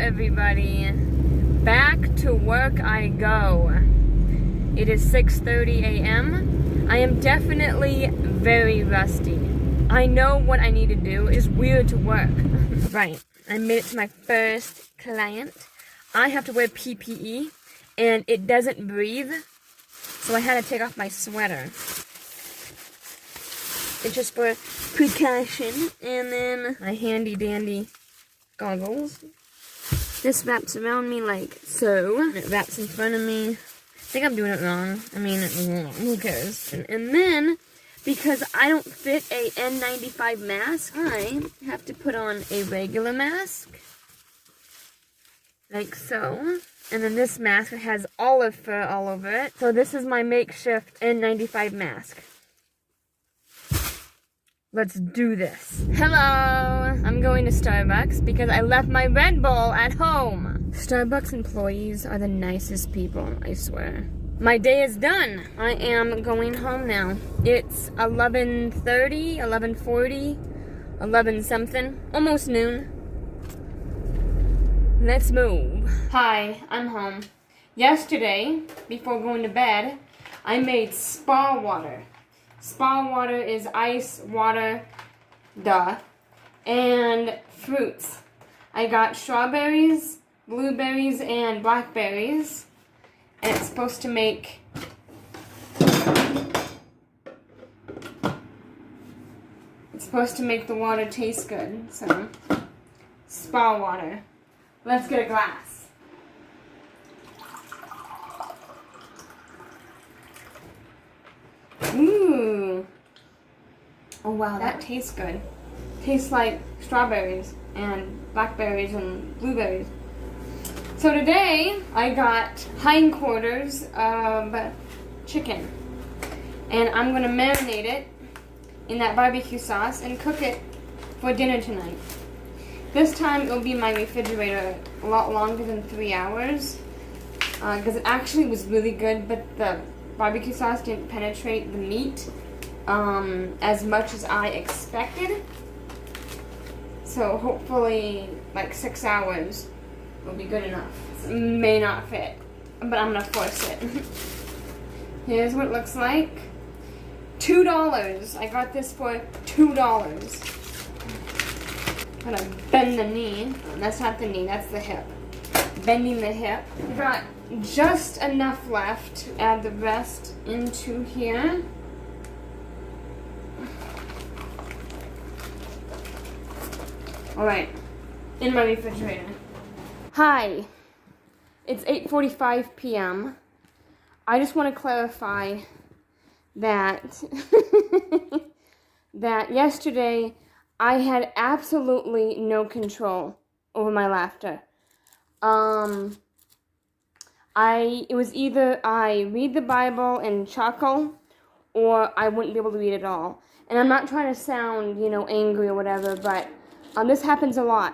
everybody. Back to work I go. It is 6:30 a.m. I am definitely very rusty. I know what I need to do. It's weird to work. Right, I made it to my first client. I have to wear PPE, and it doesn't breathe, so I had to take off my sweater. It's just for precaution. And then my handy dandy goggles. This wraps around me like so. And it wraps in front of me. I think I'm doing it wrong. I mean, who cares? And then, because I don't fit a N95 mask, I have to put on a regular mask. Like so. And then this mask has olive fur all over it. So this is my makeshift N95 mask. Let's do this. Hello! I'm going to Starbucks because I left my Red Bull at home. Starbucks employees are the nicest people, I swear. My day is done. I am going home now. It's 11:30, 11:40, 11 something, almost noon. Let's move. Hi, I'm home. Yesterday, before going to bed, I made spa water. Spa water is ice, water, and fruits. I got strawberries, blueberries, and blackberries. And it's supposed to make the water taste good. So, spa water. Let's get a glass. Ooh. Oh wow, that tastes good. Tastes like strawberries and blackberries and blueberries. So today I got hindquarters of chicken. And I'm gonna marinate it in that barbecue sauce and cook it for dinner tonight. This time it'll be in my refrigerator a lot longer than 3 hours. Because it actually was really good, but the barbecue sauce didn't penetrate the meat as much as I expected. So hopefully like 6 hours will be good enough. It may not fit, but I'm gonna force it. Here's what it looks like. $2. I got this for $2. I'm gonna bend the knee. That's not the knee, that's the hip. Bending the hip. I got just enough left to add the rest into here. Alright, in my refrigerator. Hi, it's 8:45 p.m. I just want to clarify that that yesterday I had absolutely no control over my laughter. It was either I read the Bible and chuckle, or I wouldn't be able to read it all. And I'm not trying to sound, angry or whatever, but this happens a lot.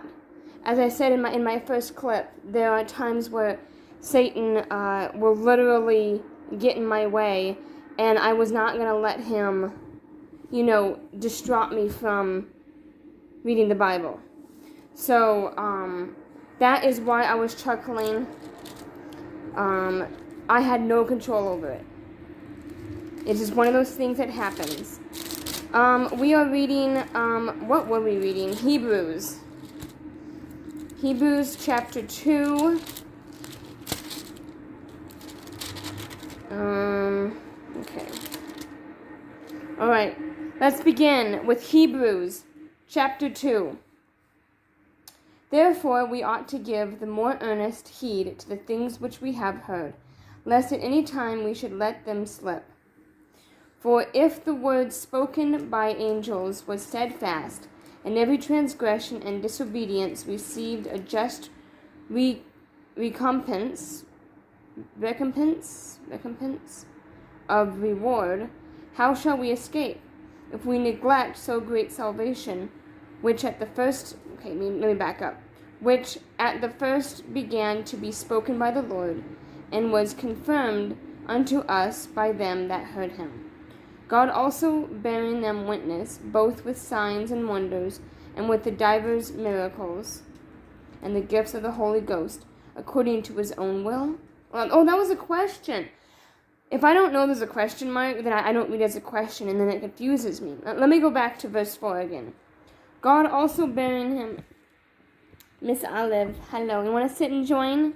As I said in my first clip, there are times where Satan will literally get in my way, and I was not going to let him, distract me from reading the Bible. So, that is why I was chuckling. I had no control over it. It's just one of those things that happens. We are reading, what were we reading? Hebrews. Hebrews chapter 2. Okay. Alright, let's begin with Hebrews chapter 2. Therefore we ought to give the more earnest heed to the things which we have heard, lest at any time we should let them slip. For if the word spoken by angels was steadfast, and every transgression and disobedience received a just recompense of reward, how shall we escape if we neglect so great salvation, which at the first which at the first began to be spoken by the Lord, and was confirmed unto us by them that heard him. God also bearing them witness, both with signs and wonders, and with the divers miracles, and the gifts of the Holy Ghost, according to his own will? Oh, that was a question. If I don't know there's a question mark, then I don't read it as a question, and then it confuses me. Let me go back to verse 4 again. God also bearing him... Miss Olive, hello. You want to sit and join?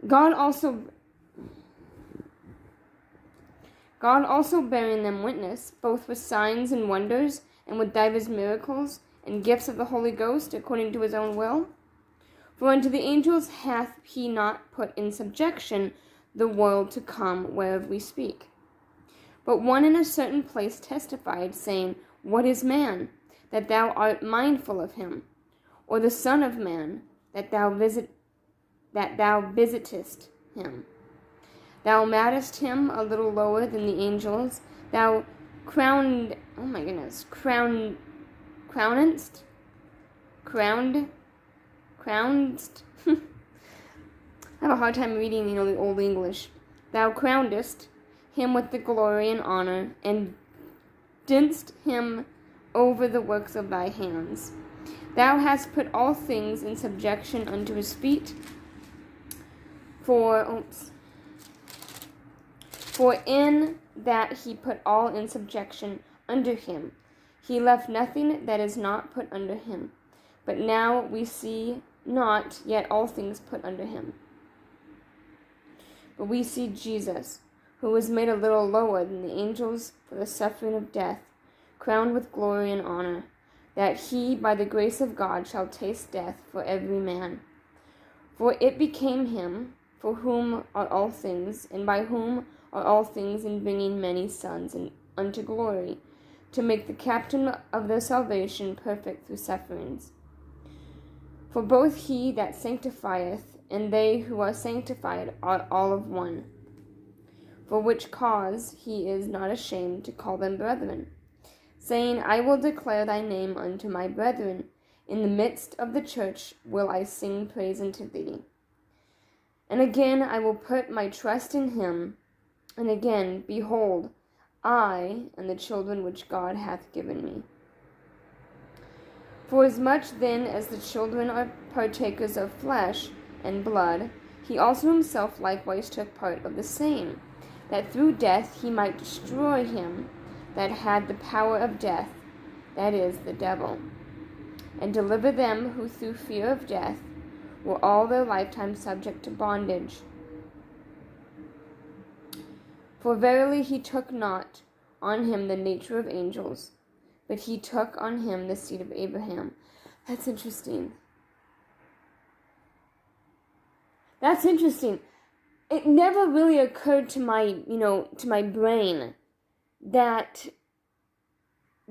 God also bearing them witness, both with signs and wonders, and with divers miracles, and gifts of the Holy Ghost, according to his own will. For unto the angels hath he not put in subjection the world to come whereof we speak. But one in a certain place testified, saying, What is man, that thou art mindful of him? Or the Son of Man, that thou visitest him? Thou madest him a little lower than the angels. Thou crownedst. I have a hard time reading, the Old English. Thou crownedst him with the glory and honor, and didst him over the works of thy hands. Thou hast put all things in subjection unto his feet. For in that he put all in subjection under him, he left nothing that is not put under him. But now we see not yet all things put under him. But we see Jesus, who was made a little lower than the angels for the suffering of death, crowned with glory and honor, that he, by the grace of God, shall taste death for every man. For it became him, for whom are all things, and by whom are all things, in bringing many sons unto glory, to make the captain of their salvation perfect through sufferings. For both he that sanctifieth and they who are sanctified are all of one. For which cause he is not ashamed to call them brethren, saying, I will declare thy name unto my brethren. In the midst of the church will I sing praise unto thee. And again I will put my trust in him. And again, behold, I and the children which God hath given me. For as much then as the children are partakers of flesh and blood, he also himself likewise took part of the same, that through death he might destroy him that had the power of death, that is, the devil, and deliver them who through fear of death were all their lifetime subject to bondage. For verily he took not on him the nature of angels, but he took on him the seed of Abraham. That's interesting. That's interesting. It never really occurred to my brain that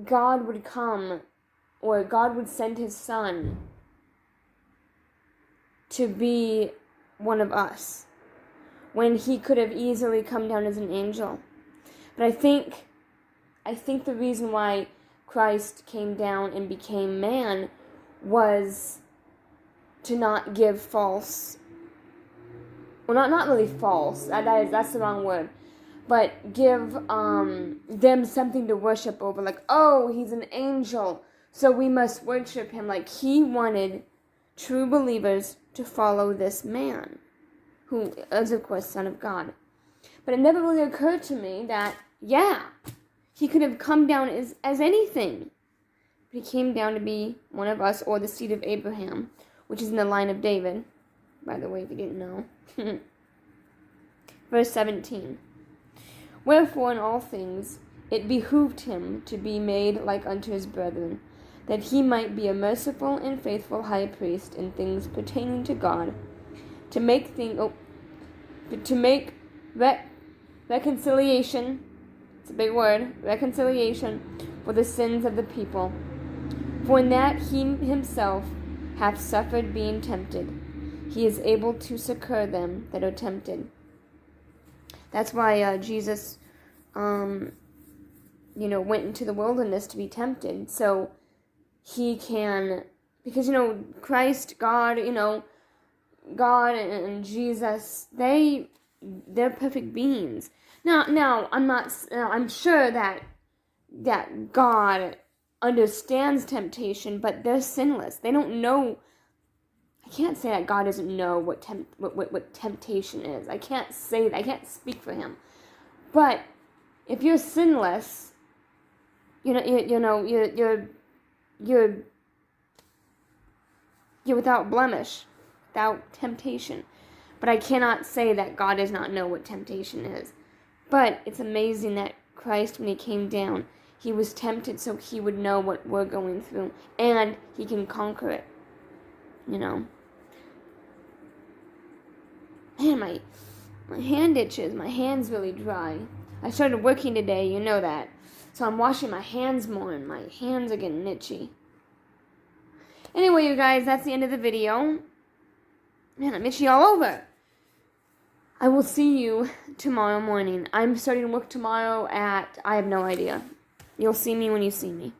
God would come, or God would send his son to be one of us, when he could have easily come down as an angel. But I think the reason why Christ came down and became man was to not give false, well, not really false, that's the wrong word, but give them something to worship over, like, oh, he's an angel, so we must worship him. Like, he wanted true believers to follow this man, who is, of course, Son of God. But it never really occurred to me that, yeah, he could have come down as anything. But he came down to be one of us, or the seed of Abraham, which is in the line of David, by the way, if you didn't know. Verse 17. Wherefore in all things it behooved him to be made like unto his brethren, that he might be a merciful and faithful high priest in things pertaining to God, to make reconciliation, it's a big word, reconciliation for the sins of the people. For in that he himself hath suffered being tempted, he is able to succor them that are tempted. That's why Jesus, went into the wilderness to be tempted. So he can, because, Christ, God, God and Jesus, they're perfect beings. Now, I'm sure that God understands temptation, but they're sinless. They don't know. I can't say that God doesn't know what temptation is. I can't say that. I can't speak for him. But if you're sinless, you're without blemish, without temptation. But I cannot say that God does not know what temptation is. But it's amazing that Christ, when he came down, he was tempted so he would know what we're going through. And he can conquer it. Man, my hand itches. My hand's really dry. I started working today, you know that. So I'm washing my hands more, and my hands are getting itchy. Anyway, you guys, that's the end of the video. Man, I'm itchy all over. I will see you tomorrow morning. I'm starting work tomorrow at, I have no idea. You'll see me when you see me.